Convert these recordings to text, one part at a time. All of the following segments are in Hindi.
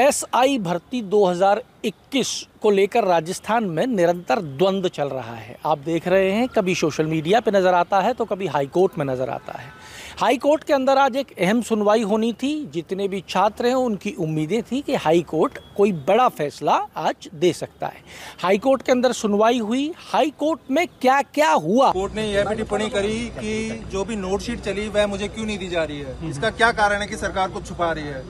एसआई भर्ती 2021 को लेकर राजस्थान में निरंतर द्वंद्व चल रहा है। आप देख रहे हैं, कभी सोशल मीडिया पे नज़र आता है तो कभी हाई कोर्ट में नज़र आता है। हाई कोर्ट के अंदर आज एक अहम सुनवाई होनी थी। जितने भी छात्र हैं उनकी उम्मीदें थी कि हाई कोर्ट कोई बड़ा फैसला आज दे सकता है। हाई कोर्ट के अंदर सुनवाई हुई। हाई कोर्ट में क्या क्या हुआ? कोर्ट ने यह भी टिप्पणी करी कि जो भी नोट शीट चली वह मुझे क्यों नहीं दी जा रही है, इसका क्या कारण है कि सरकार कुछ छुपा रही है।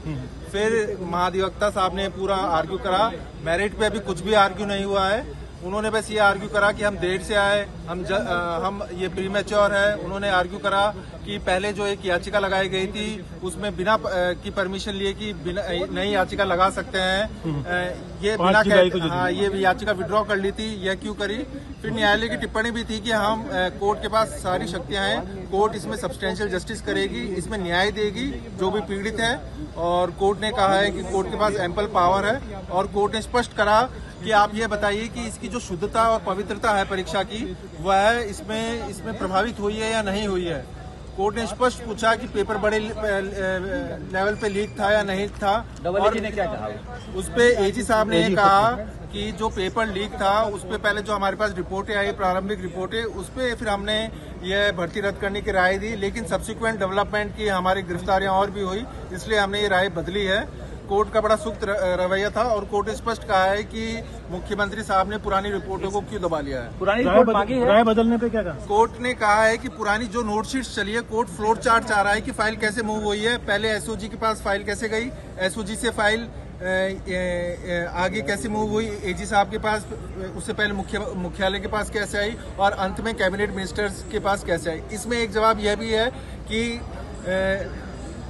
फिर महाधिवक्ता साहब ने पूरा आर्ग्यू करा। मेरिट पे अभी कुछ भी आर्ग्यू नहीं हुआ है। उन्होंने बस ये आर्ग्यू करा कि हम देर से आए, हम ये प्रीमेच्योर है। उन्होंने आर्ग्यू करा कि पहले जो एक याचिका लगाई गई थी उसमें बिना की परमिशन लिए कि नई याचिका लगा सकते हैं, ये बिना ये याचिका विड्रॉ कर ली थी। यह क्यों करी? फिर न्यायालय की टिप्पणी भी थी कि हम कोर्ट के पास सारी शक्तियां हैं, कोर्ट इसमें सब्सटेंशियल जस्टिस करेगी, इसमें न्याय देगी जो भी पीड़ित है। और कोर्ट ने कहा है कि कोर्ट के पास एम्पल पावर है। और कोर्ट ने स्पष्ट करा कि आप ये बताइए कि इसकी जो शुद्धता और पवित्रता है परीक्षा की, वह इसमें प्रभावित हुई है या नहीं हुई है। कोर्ट ने स्पष्ट पूछा कि पेपर बड़े लेवल पे लीक था या नहीं था। और ने क्या कहा? उस पे एजी साहब ने कहा कि जो पेपर लीक था उस पे पहले जो हमारे पास रिपोर्टें आई, प्रारंभिक रिपोर्टें, उस पे फिर हमने यह भर्ती रद्द करने की राय दी। लेकिन सब्सिक्वेंट डेवलपमेंट की हमारी गिरफ्तारियां और भी हुई, इसलिए हमने ये राय बदली है। कोर्ट का बड़ा सख्त रवैया था और कोर्ट ने स्पष्ट कहा है कि मुख्यमंत्री साहब ने पुरानी रिपोर्टों को क्यों दबा लिया है। पुरानी रिपोर्ट मांगी है, राय बदलने पे क्या कहा? कोर्ट ने कहा है कि पुरानी जो नोटशीट्स चली है, कोर्ट फ्लोर चार्ट चाह रहा है कि फाइल कैसे मूव हुई है, पहले एसओजी के पास फाइल कैसे गई, एसओजी से फाइल आगे कैसे मूव हुई, एजी साहब के पास, उससे पहले मुख्यालय के पास कैसे आई और अंत में कैबिनेट मिनिस्टर्स के पास कैसे आई। इसमें एक जवाब यह भी है कि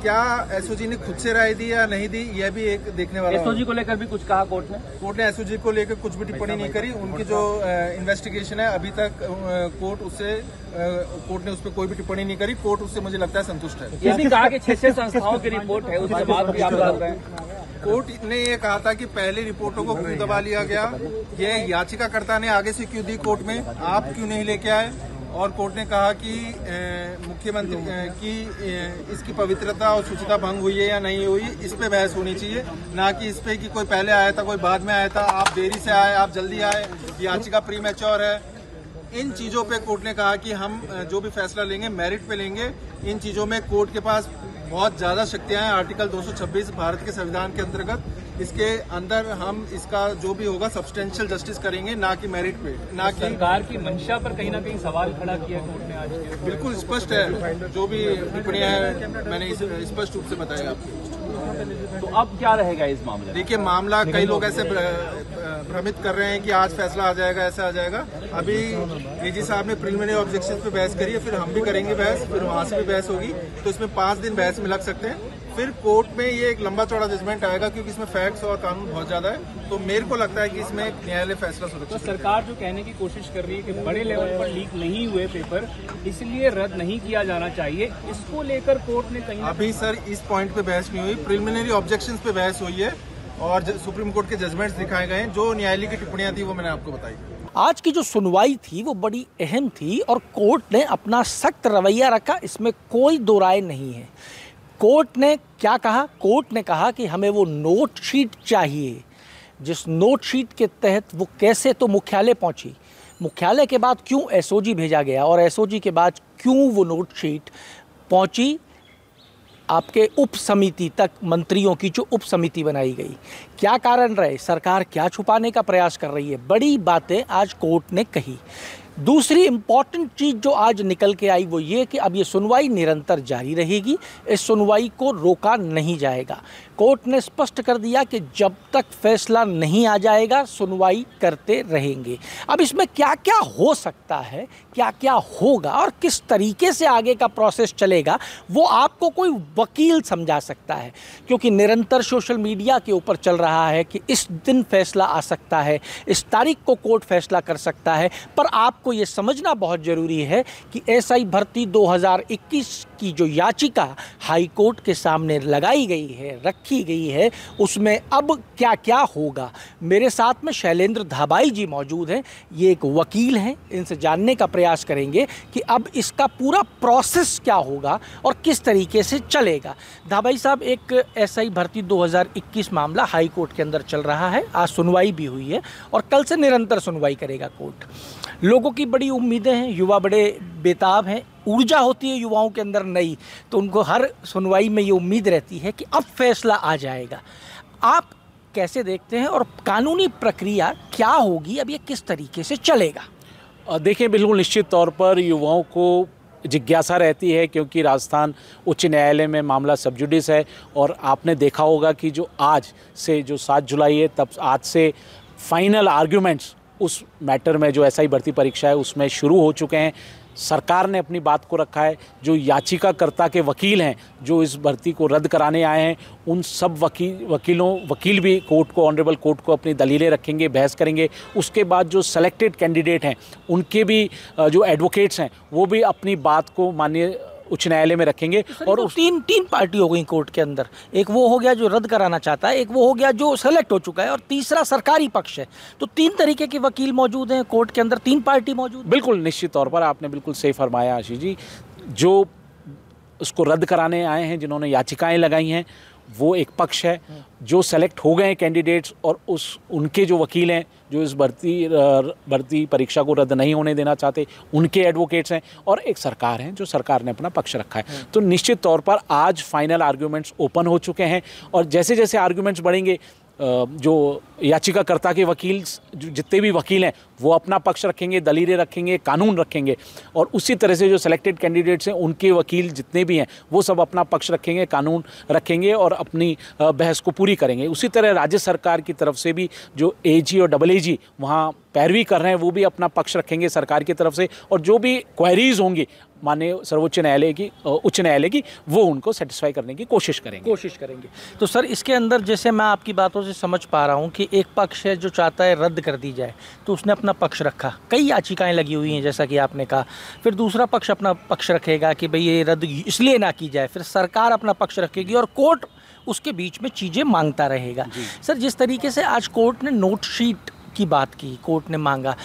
क्या एसओजी ने खुद से राय दी या नहीं दी, यह भी एक देखने वाला। एसओजी को लेकर भी कुछ कहा कोर्ट ने? कोर्ट ने एसओजी को लेकर कुछ भी टिप्पणी नहीं करी। उनकी जो इन्वेस्टिगेशन है अभी तक कोर्ट ने उस पर कोई भी टिप्पणी नहीं करी। कोर्ट उससे मुझे लगता है संतुष्ट है। ये भी कहा कि 6 संस्थाओं की रिपोर्ट है, उसके बाद भी आप डाल रहे हैं। कोर्ट ने ये कहा था कि पहले रिपोर्टों को क्यों दबा लिया गया, ये याचिकाकर्ता ने आगे से क्यों दी कोर्ट में, आप क्यों नहीं लेके आए। और कोर्ट ने कहा कि मुख्यमंत्री की इसकी पवित्रता और शुचिता भंग हुई है या नहीं हुई, इस पे बहस होनी चाहिए, ना कि इस पे कि कोई पहले आया था कोई बाद में आया था, आप देरी से आए, आप जल्दी आए, याचिका प्रीमेच्योर है। इन चीजों पे कोर्ट ने कहा कि हम जो भी फैसला लेंगे मेरिट पे लेंगे। इन चीजों में कोर्ट के पास बहुत ज्यादा शक्तियां हैं। आर्टिकल 226 भारत के संविधान के अंतर्गत, इसके अंदर हम इसका जो भी होगा सब्सटेंशियल जस्टिस करेंगे, ना कि मेरिट पे, ना कि सरकार की मंशा पर कहीं ना कहीं सवाल खड़ा किया कोर्ट ने आज। बिल्कुल स्पष्ट है, जो भी टिप्पणियां हैं मैंने स्पष्ट रूप से बताया आपको। तो अब क्या रहेगा इस मामले? देखिए, मामला कई लोग ऐसे भ्रमित कर रहे हैं कि आज फैसला आ जाएगा, ऐसा आ जाएगा। अभी एजी साहब ने प्रिलिमिनरी ऑब्जेक्शन पे बहस करी है, फिर हम भी करेंगे बहस, फिर वहां से भी बहस होगी, तो इसमें 5 दिन बहस में लग सकते हैं। फिर कोर्ट में ये एक लंबा चौड़ा जजमेंट आएगा, क्योंकि इसमें फैक्ट्स और कानून बहुत ज्यादा है। तो मेरे को लगता है कि इसमें एक न्यायालय फैसला सुरक्षित। तो सरकार जो कहने की कोशिश कर रही है कि बड़े लेवल पर लीक नहीं हुए पेपर, इसलिए रद्द नहीं किया जाना चाहिए, इसको लेकर कोर्ट ने कहीं अभी सर इस पॉइंट पे बहस नहीं हुई, प्रिलिमिनरी ऑब्जेक्शंस पे बहस हुई है और सुप्रीम कोर्ट के जजमेंट्स दिखाए गए हैं। जो न्यायालय की टिप्पणियां थी वो मैंने आपको बताई। आज की जो सुनवाई थी वो बड़ी अहम थी और कोर्ट ने अपना सख्त रवैया रखा, इसमें कोई दो राय नहीं है। कोर्ट ने क्या कहा? कोर्ट ने कहा कि हमें वो नोट शीट चाहिए, जिस नोट शीट के तहत वो कैसे तो मुख्यालय पहुंची, मुख्यालय के बाद क्यों एसओजी भेजा गया और एसओजी के बाद क्यों वो नोट शीट पहुंची आपके उप समिति तक, मंत्रियों की जो उप समिति बनाई गई। क्या कारण रहे, सरकार क्या छुपाने का प्रयास कर रही है, बड़ी बातें आज कोर्ट ने कही। दूसरी इम्पॉर्टेंट चीज़ जो आज निकल के आई वो ये कि अब ये सुनवाई निरंतर जारी रहेगी, इस सुनवाई को रोका नहीं जाएगा। कोर्ट ने स्पष्ट कर दिया कि जब तक फैसला नहीं आ जाएगा सुनवाई करते रहेंगे। अब इसमें क्या क्या हो सकता है, क्या क्या होगा और किस तरीके से आगे का प्रोसेस चलेगा, वो आपको कोई वकील समझा सकता है, क्योंकि निरंतर सोशल मीडिया के ऊपर चल रहा है कि इस दिन फैसला आ सकता है, इस तारीख को कोर्ट फैसला कर सकता है। पर आपको ये समझना बहुत ज़रूरी है कि एसआई भर्ती 2021 की जो याचिका हाई कोर्ट के सामने लगाई गई है, रखी रखी गई है उसमें अब क्या क्या होगा। मेरे साथ में शैलेंद्र धाबाई जी मौजूद हैं, ये एक वकील हैं, इनसे जानने का प्रयास करेंगे कि अब इसका पूरा प्रोसेस क्या होगा और किस तरीके से चलेगा। धाबाई साहब, एक एसआई भर्ती 2021 मामला हाई कोर्ट के अंदर चल रहा है, आज सुनवाई भी हुई है और कल से निरंतर सुनवाई करेगा कोर्ट। लोगों की बड़ी उम्मीदें हैं, युवा बड़े बेताब हैं, ऊर्जा होती है युवाओं के अंदर नई, तो उनको हर सुनवाई में ये उम्मीद रहती है कि अब फैसला आ जाएगा। आप कैसे देखते हैं और कानूनी प्रक्रिया क्या होगी, अब ये किस तरीके से चलेगा? देखिए, बिल्कुल निश्चित तौर पर युवाओं को जिज्ञासा रहती है, क्योंकि राजस्थान उच्च न्यायालय में मामला सब जुडिस है और आपने देखा होगा कि जो आज से जो 7 जुलाई है, तब आज से फाइनल आर्ग्यूमेंट्स उस मैटर में जो एसआई भर्ती परीक्षा है उसमें शुरू हो चुके हैं। सरकार ने अपनी बात को रखा है। जो के वकील हैं जो इस भर्ती को रद्द कराने आए हैं, उन सब वकील भी कोर्ट को, ऑनरेबल कोर्ट को अपनी दलीलें रखेंगे, बहस करेंगे। उसके बाद जो सेलेक्टेड कैंडिडेट हैं उनके भी जो एडवोकेट्स हैं वो भी अपनी बात को माननीय उच्च न्यायालय में रखेंगे। और तीन पार्टी हो गई कोर्ट के अंदर, एक वो हो गया जो रद्द कराना चाहता है, एक वो हो गया जो सेलेक्ट हो चुका है और तीसरा सरकारी पक्ष है। तो 3 तरीके के वकील मौजूद हैं कोर्ट के अंदर, 3 पार्टी मौजूद। बिल्कुल निश्चित तौर पर आपने बिल्कुल सही फरमाया आशीष जी। जो उसको रद्द कराने आए हैं, जिन्होंने याचिकाएं लगाई हैं, वो एक पक्ष है। जो सेलेक्ट हो गए हैं कैंडिडेट्स और उनके जो वकील हैं जो इस भर्ती परीक्षा को रद्द नहीं होने देना चाहते, उनके एडवोकेट्स हैं, और एक सरकार है जो सरकार ने अपना पक्ष रखा है। तो निश्चित तौर पर आज फाइनल आर्ग्यूमेंट्स ओपन हो चुके हैं और जैसे जैसे आर्ग्यूमेंट्स बढ़ेंगे, जो याचिकाकर्ता के वकील, जितने भी वकील हैं वो अपना पक्ष रखेंगे, दलीलें रखेंगे, कानून रखेंगे, और उसी तरह से जो सेलेक्टेड कैंडिडेट्स हैं उनके वकील जितने भी हैं वो सब अपना पक्ष रखेंगे, कानून रखेंगे और अपनी बहस को पूरी करेंगे। उसी तरह राज्य सरकार की तरफ से भी जो एजी और डबल एजी वहाँ पैरवी कर रहे हैं वो भी अपना पक्ष रखेंगे सरकार की तरफ से, और जो भी क्वेरीज होंगी माननीय सर्वोच्च न्यायालय की, उच्च न्यायालय की, वो उनको सेटिस्फाई करने की कोशिश करेंगे। तो सर, इसके अंदर जैसे मैं आपकी बातों से समझ पा रहा हूँ कि एक पक्ष है जो चाहता है रद्द कर दी जाए, तो उसने अपना पक्ष रखा, कई याचिकाएं लगी हुई हैं जैसा कि आपने कहा। फिर दूसरा पक्ष अपना पक्ष रखेगा कि भाई ये रद्द इसलिए ना की जाए, फिर सरकार अपना पक्ष रखेगी और कोर्ट उसके बीच में चीज़ें मांगता रहेगा। सर, जिस तरीके से आज कोर्ट ने नोट शीट की बात की, कोर्ट ने मांगा,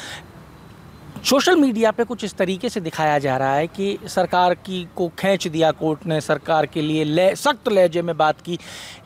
सोशल मीडिया पे कुछ इस तरीके से दिखाया जा रहा है कि सरकार की को खींच दिया कोर्ट ने, सरकार के लिए सख्त लहजे में बात की।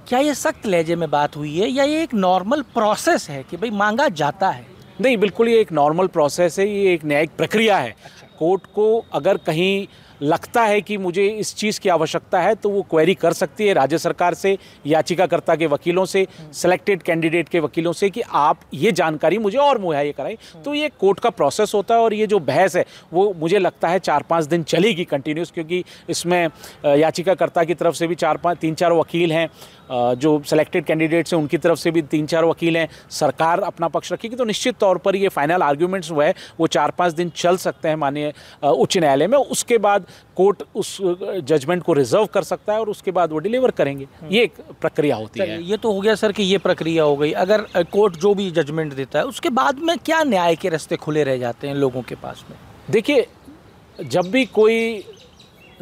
क्या ये सख्त लहजे में बात हुई है या ये एक नॉर्मल प्रोसेस है कि भाई मांगा जाता है? नहीं, बिल्कुल ये एक नॉर्मल प्रोसेस है, ये एक न्यायिक प्रक्रिया है। कोर्ट को अगर कहीं लगता है कि मुझे इस चीज़ की आवश्यकता है तो वो क्वेरी कर सकती है राज्य सरकार से, याचिकाकर्ता के वकीलों से, सेलेक्टेड कैंडिडेट के वकीलों से कि आप ये जानकारी मुझे और मुहैया कराएं। तो ये कोर्ट का प्रोसेस होता है और ये जो बहस है वो मुझे लगता है 4-5 दिन चलेगी कंटिन्यूस, क्योंकि इसमें याचिकाकर्ता की तरफ से भी 3-4 वकील हैं, जो सेलेक्टेड कैंडिडेट्स हैं उनकी तरफ से भी 3-4 वकील हैं, सरकार अपना पक्ष रखेगी। तो निश्चित तौर पर ये फाइनल आर्ग्यूमेंट्स वो है वो 4-5 दिन चल सकते हैं माननीय उच्च न्यायालय में। उसके बाद कोर्ट उस जजमेंट को रिजर्व कर सकता है और उसके बाद वो डिलीवर करेंगे। ये एक प्रक्रिया होती है। ये तो हो गया सर कि ये प्रक्रिया हो गई। अगर कोर्ट जो भी जजमेंट देता है उसके बाद में क्या न्याय के रास्ते खुले रह जाते हैं लोगों के पास में? देखिए, जब भी कोई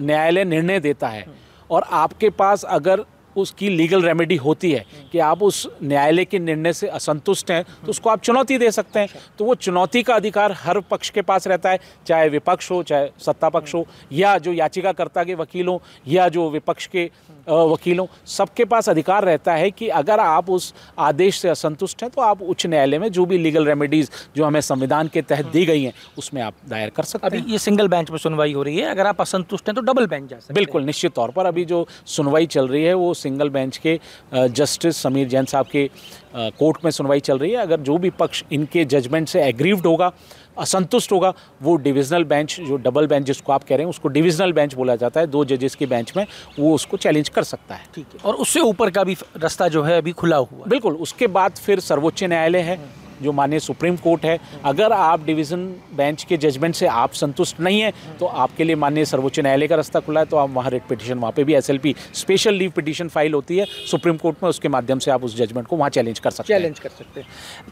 न्यायालय निर्णय देता है और आपके पास अगर उसकी लीगल रेमेडी होती है कि आप उस न्यायालय के निर्णय से असंतुष्ट हैं तो उसको आप चुनौती दे सकते हैं। तो वो चुनौती का अधिकार हर पक्ष के पास रहता है, चाहे विपक्ष हो, चाहे सत्ता पक्ष हो, या जो याचिकाकर्ता के वकील हो या जो विपक्ष के वकील हो, सबके पास अधिकार रहता है कि अगर आप उस आदेश से असंतुष्ट हैं तो आप उच्च न्यायालय में जो भी लीगल रेमेडीज़ जो हमें संविधान के तहत दी गई हैं उसमें आप दायर कर सकते हैं। अभी ये सिंगल बेंच में सुनवाई हो रही है, अगर आप असंतुष्ट हैं तो डबल बेंच जा सकते हैं। बिल्कुल निश्चित तौर पर अभी जो सुनवाई चल रही है वो सिंगल बेंच के जस्टिस समीर जैन साहब के कोर्ट में सुनवाई चल रही है। अगर जो भी पक्ष इनके जजमेंट से एग्रीव्ड होगा, असंतुष्ट होगा, वो डिविजनल बेंच, जो डबल बेंच जिसको आप कह रहे हैं उसको डिविजनल बेंच बोला जाता है, 2 जजेस के बेंच में, वो उसको चैलेंज कर सकता है। ठीक है। और उससे ऊपर का भी रास्ता जो है अभी खुला हुआ? बिल्कुल। उसके बाद फिर सर्वोच्च न्यायालय है, जो माननीय सुप्रीम कोर्ट है। अगर आप डिवीज़न बेंच के जजमेंट से आप संतुष्ट नहीं हैं तो आपके लिए माननीय सर्वोच्च न्यायालय का रास्ता खुला है, तो आप वहाँ रिट पिटीशन, वहाँ पे भी SLP special leave petition file होती है सुप्रीम कोर्ट में, उसके माध्यम से आप उस जजमेंट को वहाँ चैलेंज कर सकते हैं।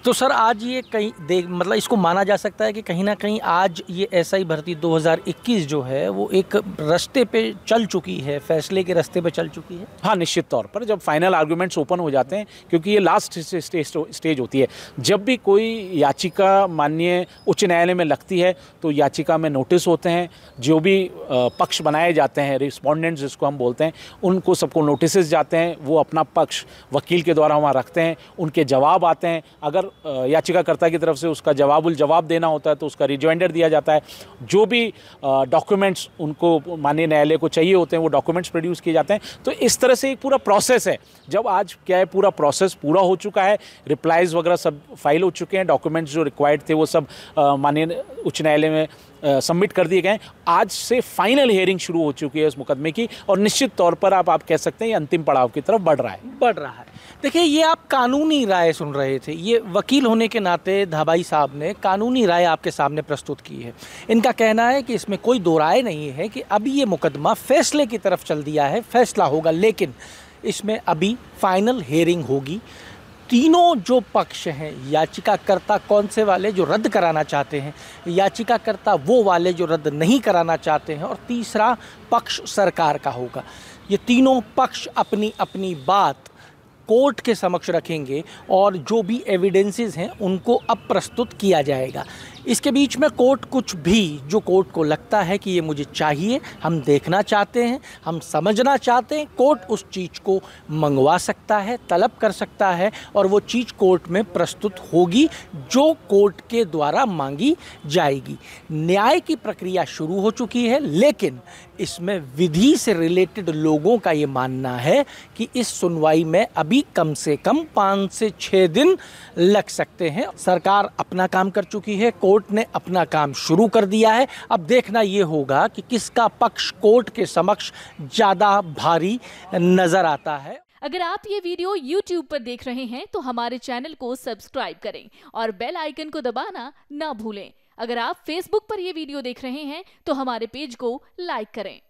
तो सर आज ये कहीं मतलब इसको माना जा सकता है कि कहीं ना कहीं आज ये SI भर्ती 2021 जो है वो एक रास्ते पे चल चुकी है, फैसले के रास्ते पे चल चुकी है। हाँ, निश्चित तौर पर जब फाइनल आर्गूमेंट्स ओपन हो जाते हैं, क्योंकि ये लास्ट स्टेज होती है, जब भी कोई याचिका माननीय उच्च न्यायालय में लगती है तो याचिका में नोटिस होते हैं, जो भी पक्ष बनाए जाते हैं, रिस्पोंडेंट्स जिसको हम बोलते हैं, उनको सबको नोटिसेस जाते हैं, वो अपना पक्ष वकील के द्वारा वहाँ रखते हैं, उनके जवाब आते हैं। अगर याचिकाकर्ता की तरफ से उसका जवाब देना होता है तो उसका रिजॉइंडर दिया जाता है। जो भी डॉक्यूमेंट्स उनको माननीय न्यायालय को चाहिए होते हैं वो डॉक्यूमेंट्स प्रोड्यूस किए जाते हैं। तो इस तरह से एक पूरा प्रोसेस है। जब आज क्या है, पूरा प्रोसेस पूरा हो चुका है, रिप्लाईज वगैरह सब फाइल हो चुके हैं, डॉक्यूमेंट्स जो रिक्वायर्ड थे वो सब माननीय उच्च न्यायालय में सबमिट कर दिए गए। आज से फाइनल हियरिंग शुरू हो चुकी है इस मुकदमे की, और निश्चित तौर पर आप कह सकते हैं ये अंतिम पड़ाव की तरफ बढ़ रहा है। देखिए, ये आप कानूनी राय सुन रहे थे, ये वकील होने के नाते धाबाई साहब ने कानूनी राय आपके सामने प्रस्तुत की है। इनका कहना है कि इसमें कोई दो राय नहीं है कि अभी ये मुकदमा फैसले की तरफ चल दिया है, फैसला होगा, लेकिन इसमें अभी फाइनल हियरिंग होगी। तीनों जो पक्ष हैं, याचिकाकर्ता कौन से वाले जो रद्द कराना चाहते हैं, याचिकाकर्ता वो वाले जो रद्द नहीं कराना चाहते हैं, और तीसरा पक्ष सरकार का होगा। ये तीनों पक्ष अपनी अपनी बात कोर्ट के समक्ष रखेंगे और जो भी एविडेंसेस हैं उनको अब प्रस्तुत किया जाएगा। इसके बीच में कोर्ट कुछ भी जो कोर्ट को लगता है कि ये मुझे चाहिए, हम देखना चाहते हैं, हम समझना चाहते हैं, कोर्ट उस चीज़ को मंगवा सकता है, तलब कर सकता है, और वो चीज़ कोर्ट में प्रस्तुत होगी जो कोर्ट के द्वारा मांगी जाएगी। न्याय की प्रक्रिया शुरू हो चुकी है, लेकिन इसमें विधि से रिलेटेड लोगों का ये मानना है कि इस सुनवाई में अभी कम से कम 5 से 6 दिन लग सकते हैं। सरकार अपना काम कर चुकी है, कोर्ट ने अपना काम शुरू कर दिया है। अब देखना ये होगा कि किसका पक्ष कोर्ट के समक्ष ज़्यादा भारी नज़र आता है। अगर आप ये वीडियो YouTube पर देख रहे हैं तो हमारे चैनल को सब्सक्राइब करें और बेल आइकन को दबाना ना भूलें। अगर आप Facebook पर ये वीडियो देख रहे हैं तो हमारे पेज को लाइक करें।